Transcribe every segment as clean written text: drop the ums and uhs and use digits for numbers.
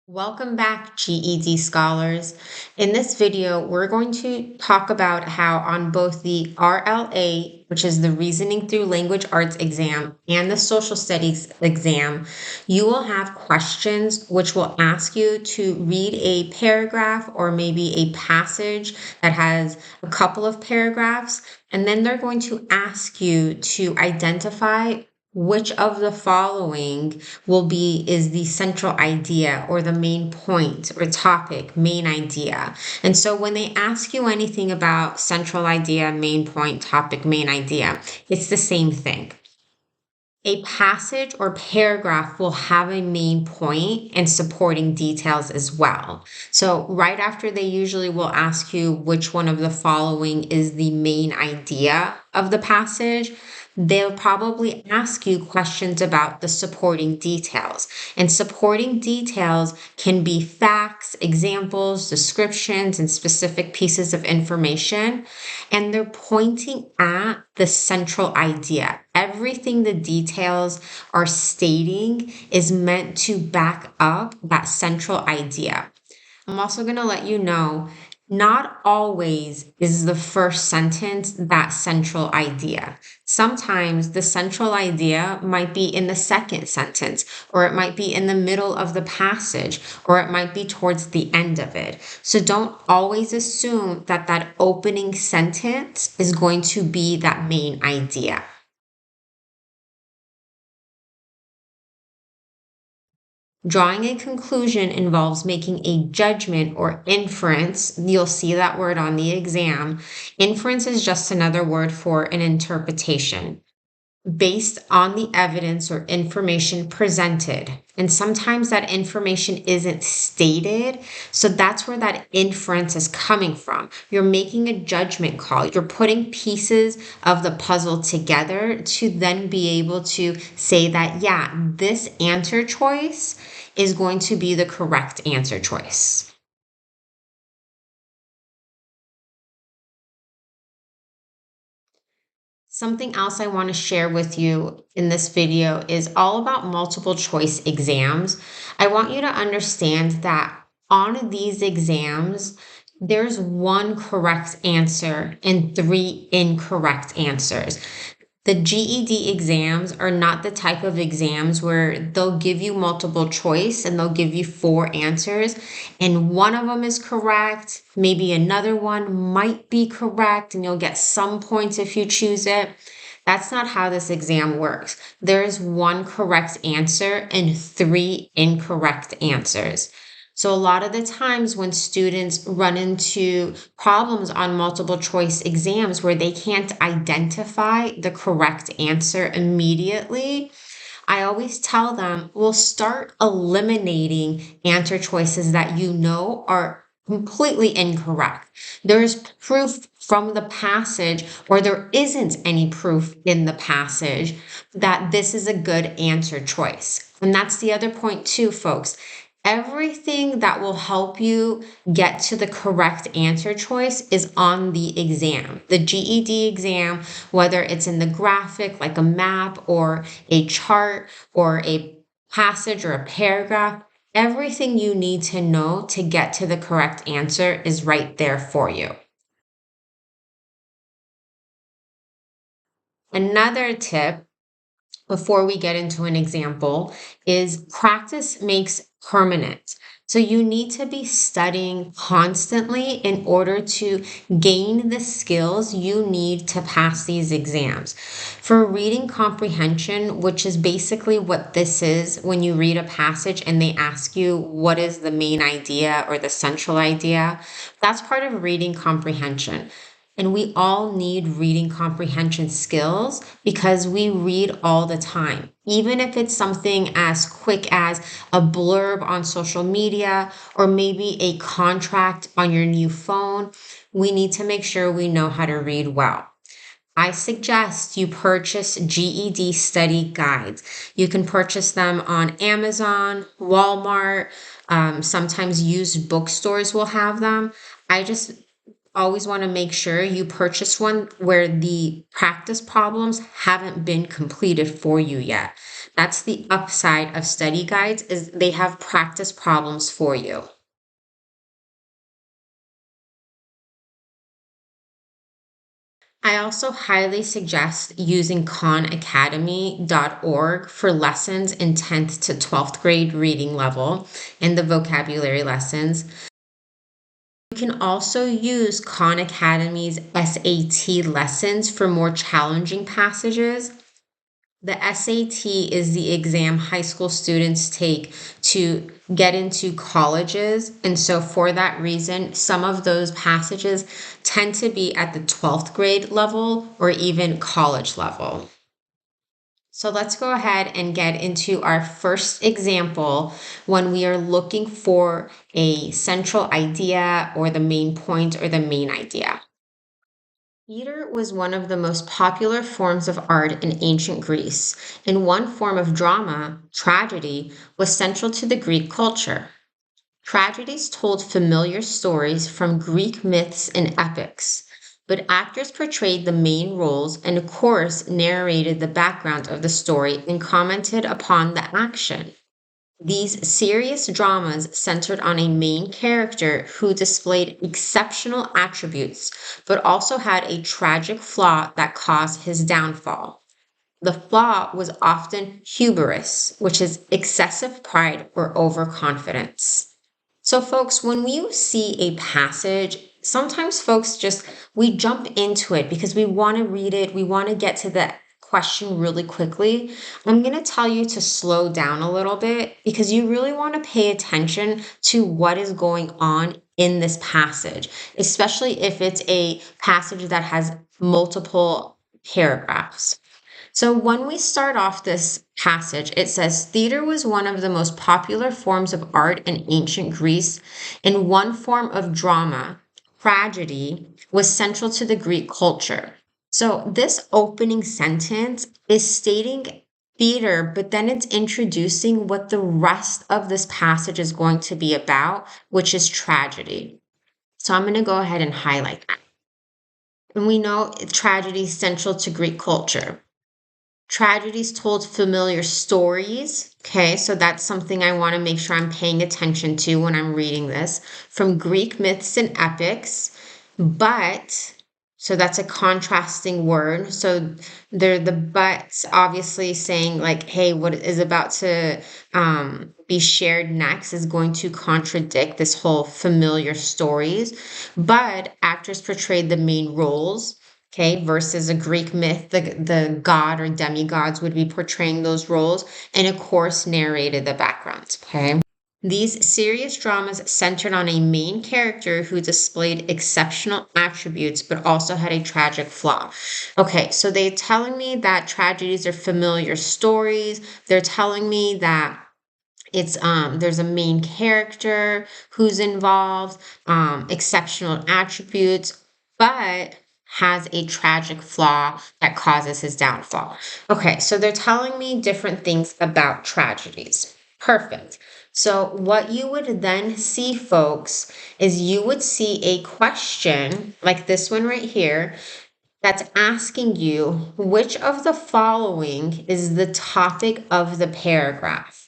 Welcome back, GED scholars. In this video, we're going to talk about how on both the RLA, which is the Reasoning Through Language Arts exam, and the Social Studies exam, you will have questions which will ask you to read a paragraph or maybe a passage that has a couple of paragraphs, and then they're going to ask you to identify which of the following is the central idea or the main point or topic, main idea. And so when they ask you anything about central idea, main point, topic, main idea, it's the same thing. A passage or paragraph will have a main point and supporting details as well. So right after, they usually will ask you which one of the following is the main idea of the passage. They'll probably ask you questions about the supporting details. And supporting details can be facts, examples, descriptions, and specific pieces of information. And they're pointing at the central idea. Everything the details are stating is meant to back up that central idea. I'm also going to let you know, not always is the first sentence that central idea. Sometimes the central idea might be in the second sentence, or it might be in the middle of the passage, or it might be towards the end of it. So don't always assume that that opening sentence is going to be that main idea. Drawing a conclusion involves making a judgment or inference. You'll see that word on the exam. Inference is just another word for an interpretation based on the evidence or information presented. And sometimes that information isn't stated. So that's where that inference is coming from. You're making a judgment call. You're putting pieces of the puzzle together to then be able to say that, yeah, this answer choice is going to be the correct answer choice. Something else I want to share with you in this video is all about multiple choice exams. I want you to understand that on these exams, there's one correct answer and three incorrect answers. The GED exams are not the type of exams where they'll give you multiple choice and they'll give you four answers and one of them is correct. Maybe another one might be correct and you'll get some points if you choose it. That's not how this exam works. There is one correct answer and three incorrect answers. So a lot of the times when students run into problems on multiple choice exams where they can't identify the correct answer immediately, I always tell them, we'll start eliminating answer choices that you know are completely incorrect. There is proof from the passage, or there isn't any proof in the passage that this is a good answer choice. And that's the other point too, folks. Everything that will help you get to the correct answer choice is on the exam. The GED exam, whether it's in the graphic, like a map or a chart or a passage or a paragraph, everything you need to know to get to the correct answer is right there for you. Another tip before we get into an example is practice makes permanent. So you need to be studying constantly in order to gain the skills you need to pass these exams. For reading comprehension, which is basically what this is when you read a passage and they ask you what is the main idea or the central idea, that's part of reading comprehension. And we all need reading comprehension skills because we read all the time. Even if it's something as quick as a blurb on social media or maybe a contract on your new phone, we need to make sure we know how to read well. I suggest you purchase GED study guides. You can purchase them on Amazon, Walmart, sometimes used bookstores will have them. I just always want to make sure you purchase one where the practice problems haven't been completed for you yet. That's the upside of study guides, is they have practice problems for you. I also highly suggest using khanacademy.org for lessons in 10th to 12th grade reading level and the vocabulary lessons. You can also use Khan Academy's SAT lessons for more challenging passages. The SAT is the exam high school students take to get into colleges. And so, for that reason, some of those passages tend to be at the 12th grade level or even college level. So let's go ahead and get into our first example when we are looking for a central idea or the main point or the main idea. Theater was one of the most popular forms of art in ancient Greece, and one form of drama, tragedy, was central to the Greek culture. Tragedies told familiar stories from Greek myths and epics, but actors portrayed the main roles and, of course, narrated the background of the story and commented upon the action. These serious dramas centered on a main character who displayed exceptional attributes, but also had a tragic flaw that caused his downfall. The flaw was often hubris, which is excessive pride or overconfidence. So, folks, when we see a passage, sometimes folks we jump into it because we want to read it, we want to get to the question really quickly. I'm going to tell you to slow down a little bit because you really want to pay attention to what is going on in this passage, especially if it's a passage that has multiple paragraphs. So when we start off this passage, it says theater was one of the most popular forms of art in ancient Greece, and one form of drama, tragedy, was central to the Greek culture. So this opening sentence is stating theater, but then it's introducing what the rest of this passage is going to be about, which is tragedy. So I'm going to go ahead and highlight that. And we know tragedy is central to Greek culture. Tragedies told familiar stories. Okay, so that's something I want to make sure I'm paying attention to when I'm reading this from Greek myths and epics. But, so that's a contrasting word. So they're the buts obviously saying, like, hey, what is about to be shared next is going to contradict this whole familiar stories. But actors portrayed the main roles. Okay, versus a Greek myth, the god or demigods would be portraying those roles, and of course, narrated the backgrounds. Okay. These serious dramas centered on a main character who displayed exceptional attributes but also had a tragic flaw. Okay, so they're telling me that tragedies are familiar stories. They're telling me that it's there's a main character who's involved, exceptional attributes, but has a tragic flaw that causes his downfall. Okay, so they're telling me different things about tragedies. Perfect. So what you would then see, folks, is you would see a question like this one right here that's asking you which of the following is the topic of the paragraph.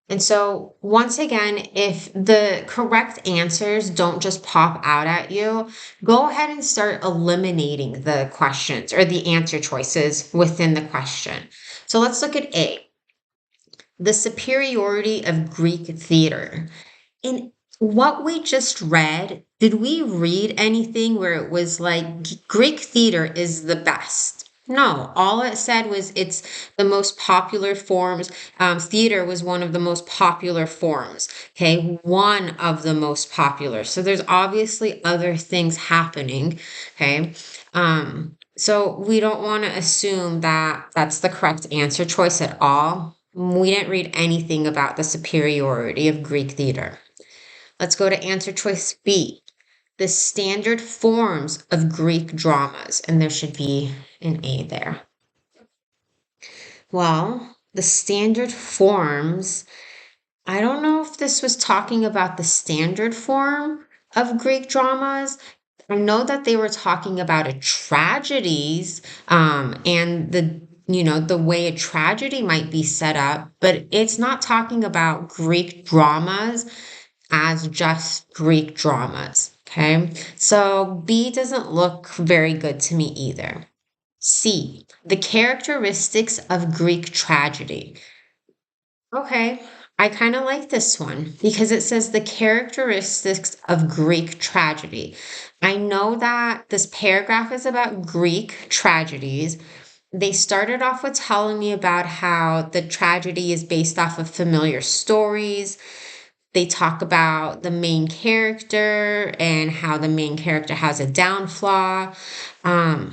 And so, once again, if the correct answers don't just pop out at you, go ahead and start eliminating the questions or the answer choices within the question. So, let's look at A, the superiority of Greek theater. In what we just read, did we read anything where it was like Greek theater is the best? No, all it said was it's the most popular forms. Theater was one of the most popular forms. Okay, one of the most popular. So there's obviously other things happening. Okay, so we don't want to assume that that's the correct answer choice at all. We didn't read anything about the superiority of Greek theater. Let's go to answer choice B, the standard forms of Greek dramas. And there should be an A there. Well, the standard forms, I don't know if this was talking about the standard form of Greek dramas. I know that they were talking about a tragedies, and the way a tragedy might be set up, but it's not talking about Greek dramas as just Greek dramas. Okay, so B doesn't look very good to me either. C, the characteristics of Greek tragedy. Okay, I kind of like this one because it says the characteristics of Greek tragedy. I know that this paragraph is about Greek tragedies. They started off with telling me about how the tragedy is based off of familiar stories. They talk about the main character and how the main character has a downfall.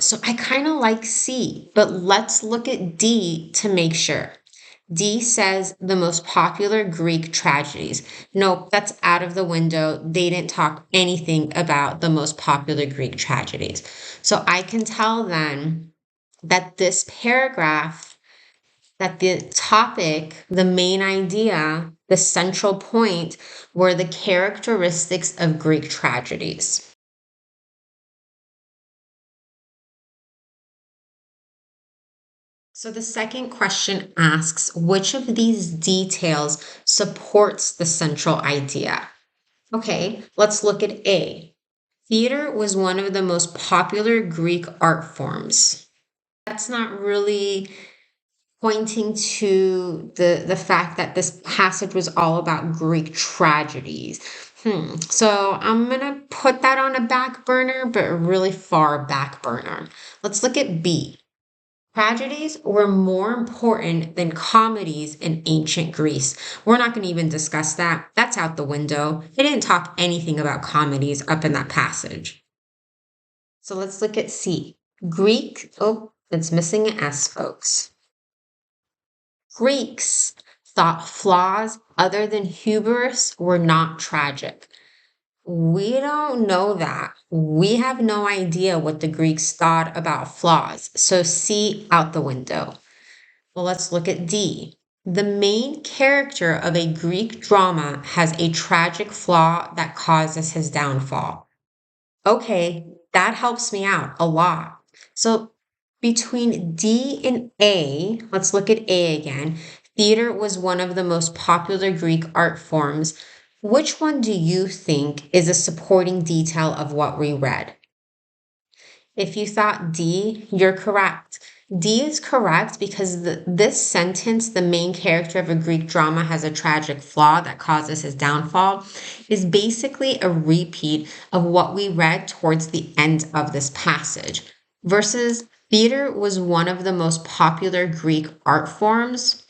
So I kind of like C, but let's look at D to make sure. D says the most popular Greek tragedies. Nope, that's out of the window. They didn't talk anything about the most popular Greek tragedies. So I can tell then that this paragraph, that the topic, the main idea, the central point were the characteristics of Greek tragedies. So the second question asks, which of these details supports the central idea? Okay, let's look at A. Theater was one of the most popular Greek art forms. That's not really pointing to the fact that this passage was all about Greek tragedies. So I'm gonna put that on a back burner, but a really far back burner. Let's look at B. Tragedies were more important than comedies in ancient Greece. We're not going to even discuss that. That's out the window. They didn't talk anything about comedies up in that passage. So let's look at C. Greek, oh, it's missing an S, folks. Greeks thought flaws other than hubris were not tragic. We don't know that. We have no idea what the Greeks thought about flaws. So C out the window. Well, let's look at D. The main character of a Greek drama has a tragic flaw that causes his downfall. Okay, that helps me out a lot. So between D and A, let's look at A again. Theater was one of the most popular Greek art forms. Which one do you think is a supporting detail of what we read? If you thought D, you're correct. D is correct because this sentence, the main character of a Greek drama has a tragic flaw that causes his downfall, is basically a repeat of what we read towards the end of this passage. Versus theater was one of the most popular Greek art forms.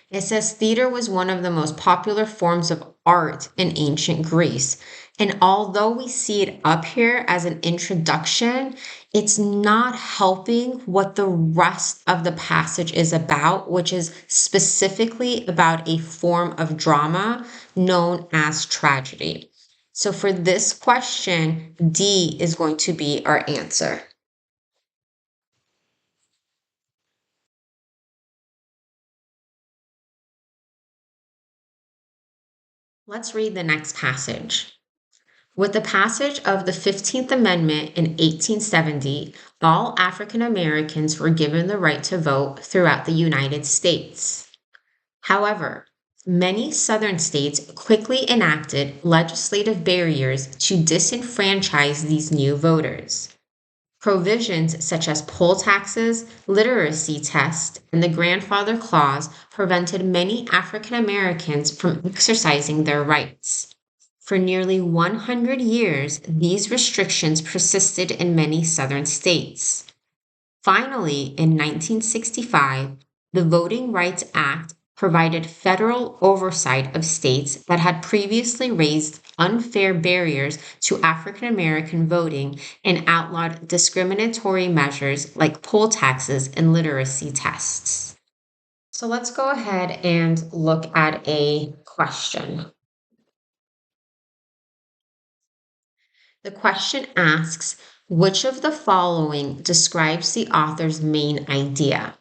It says theater was one of the most popular forms of art in ancient Greece. And although we see it up here as an introduction, it's not helping what the rest of the passage is about, which is specifically about a form of drama known as tragedy. So for this question, D is going to be our answer. Let's read the next passage. With the passage of the 15th Amendment in 1870, all African Americans were given the right to vote throughout the United States. However, many Southern states quickly enacted legislative barriers to disenfranchise these new voters. Provisions such as poll taxes, literacy tests, and the grandfather clause prevented many African Americans from exercising their rights. For nearly 100 years, these restrictions persisted in many Southern states. Finally, in 1965, the Voting Rights Act provided federal oversight of states that had previously raised unfair barriers to African American voting and outlawed discriminatory measures like poll taxes and literacy tests. So let's go ahead and look at a question. The question asks, which of the following describes the author's main idea?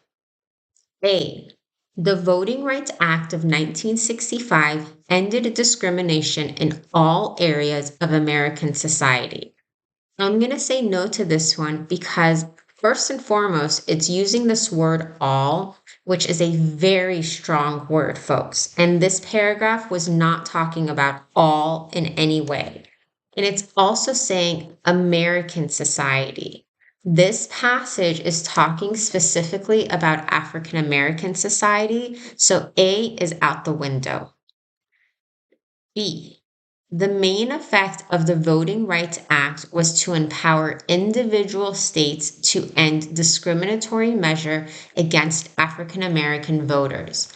A. The Voting Rights Act of 1965 ended discrimination in all areas of American society. I'm going to say no to this one because, first and foremost, it's using this word all, which is a very strong word, folks. And this paragraph was not talking about all in any way. And it's also saying American society. This passage is talking specifically about African American society. So A is out the window. B. The main effect of the Voting Rights Act was to empower individual states to end discriminatory measure against African American voters.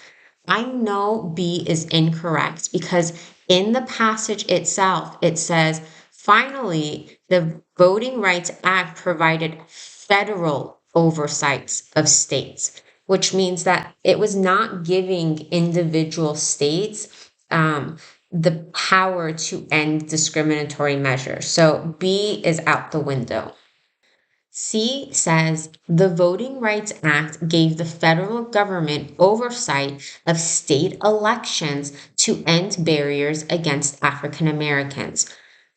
I know B is incorrect because in the passage itself, it says, finally, the Voting Rights Act provided federal oversights of states, which means that it was not giving individual states the power to end discriminatory measures. So B is out the window. C says the Voting Rights Act gave the federal government oversight of state elections to end barriers against African Americans.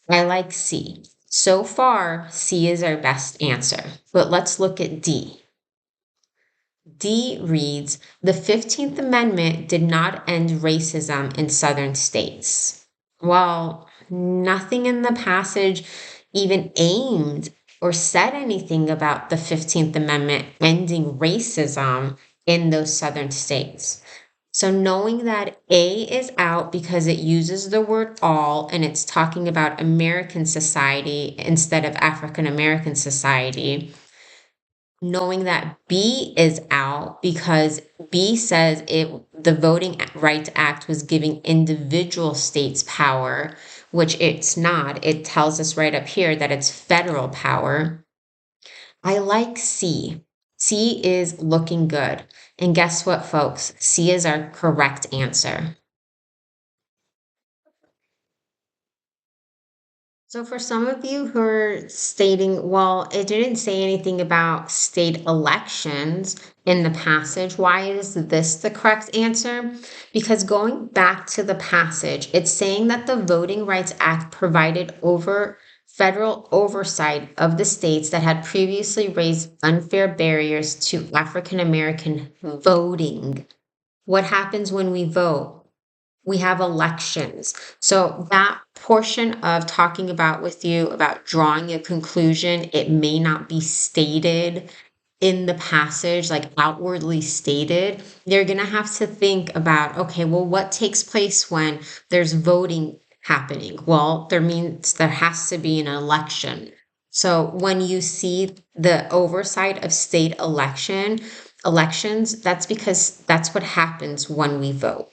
I like C. So far, C is our best answer, but let's look at D. D reads, the 15th Amendment did not end racism in Southern states. Well, nothing in the passage even aimed or said anything about the 15th Amendment ending racism in those Southern states. So knowing that A is out because it uses the word all and it's talking about American society instead of African American society, knowing that B is out because B says the Voting Rights Act was giving individual states power, which it's not. It tells us right up here that it's federal power. I like C. C is looking good. And guess what, folks? C is our correct answer. So for some of you who are stating, well, it didn't say anything about state elections in the passage, why is this the correct answer? Because going back to the passage, it's saying that the Voting Rights Act provided over federal oversight of the states that had previously raised unfair barriers to African American voting. What happens when we vote? We have elections. So that portion of talking about with you about drawing a conclusion, it may not be stated in the passage, like outwardly stated. You're going to have to think about, okay, well, what takes place when there's voting happening? Well, there means there has to be an election. So when you see the oversight of state elections, that's because that's what happens when we vote.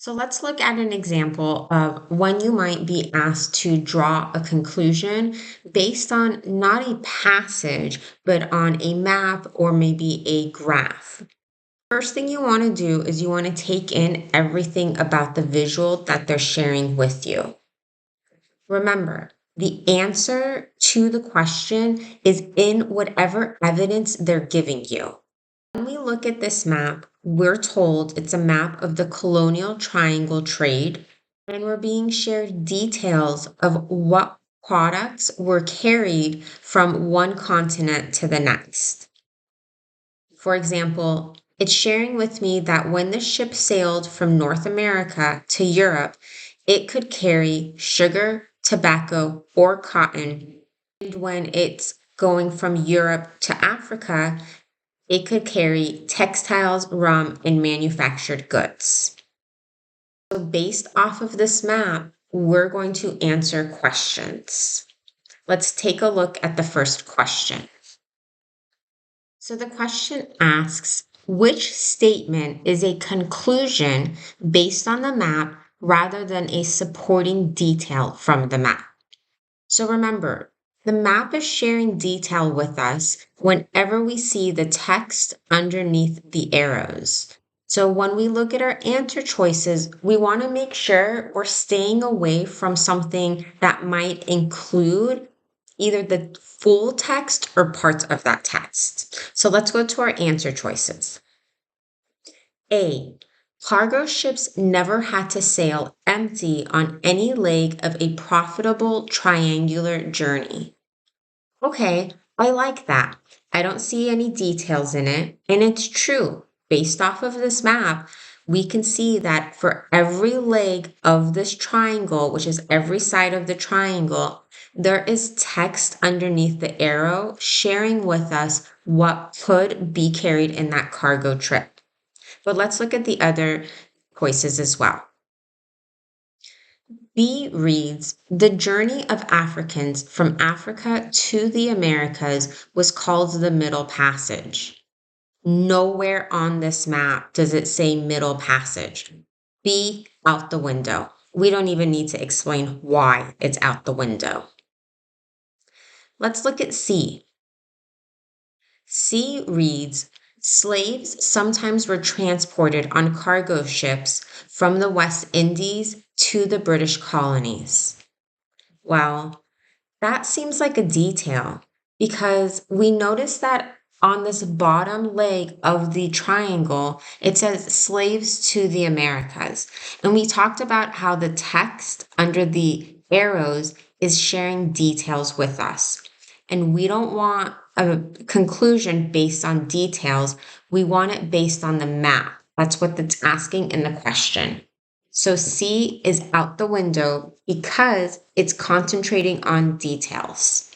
So let's look at an example of when you might be asked to draw a conclusion based on not a passage, but on a map or maybe a graph. First thing you want to do is you want to take in everything about the visual that they're sharing with you. Remember, the answer to the question is in whatever evidence they're giving you. When we look at this map, we're told it's a map of the colonial triangle trade, and we're being shared details of what products were carried from one continent to the next. For example, it's sharing with me that when the ship sailed from North America to Europe, it could carry sugar, tobacco, or cotton. And when it's going from Europe to Africa, it could carry textiles, rum, and manufactured goods. So based off of this map, we're going to answer questions. Let's take a look at the first question. So the question asks, which statement is a conclusion based on the map rather than a supporting detail from the map? So remember, the map is sharing detail with us whenever we see the text underneath the arrows. So when we look at our answer choices, we want to make sure we're staying away from something that might include either the full text or parts of that text. So let's go to our answer choices. A, Cargo ships never had to sail empty on any leg of a profitable triangular journey. Okay, I like that. I don't see any details in it, and it's true. Based off of this map, we can see that for every leg of this triangle, which is every side of the triangle, there is text underneath the arrow sharing with us what could be carried in that cargo trip. But let's look at the other choices as well. B reads, the journey of Africans from Africa to the Americas was called the Middle Passage. Nowhere on this map does it say Middle Passage. B, out the window. We don't even need to explain why it's out the window. Let's look at C. C reads, slaves sometimes were transported on cargo ships from the West Indies to the British colonies. Well, that seems like a detail because we notice that on this bottom leg of the triangle, it says slaves to the Americas. And we talked about how the text under the arrows is sharing details with us. And we don't want a conclusion based on details. We want it based on the map. That's what it's asking in the question. So C is out the window because it's concentrating on details.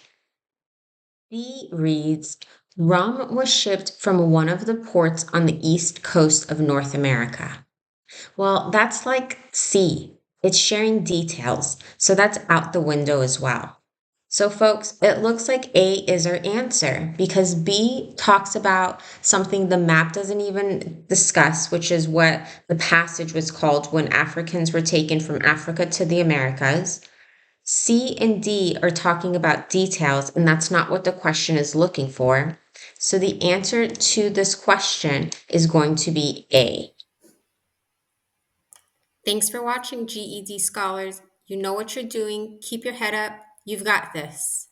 B reads, rum was shipped from one of the ports on the east coast of North America. Well, that's like C. It's sharing details, so that's out the window as well. So, folks, it looks like A is our answer because B talks about something the map doesn't even discuss, which is what the passage was called when Africans were taken from Africa to the Americas. C and D are talking about details, and that's not what the question is looking for. So, the answer to this question is going to be A. Thanks for watching, GED scholars. You know what you're doing. Keep your head up. You've got this.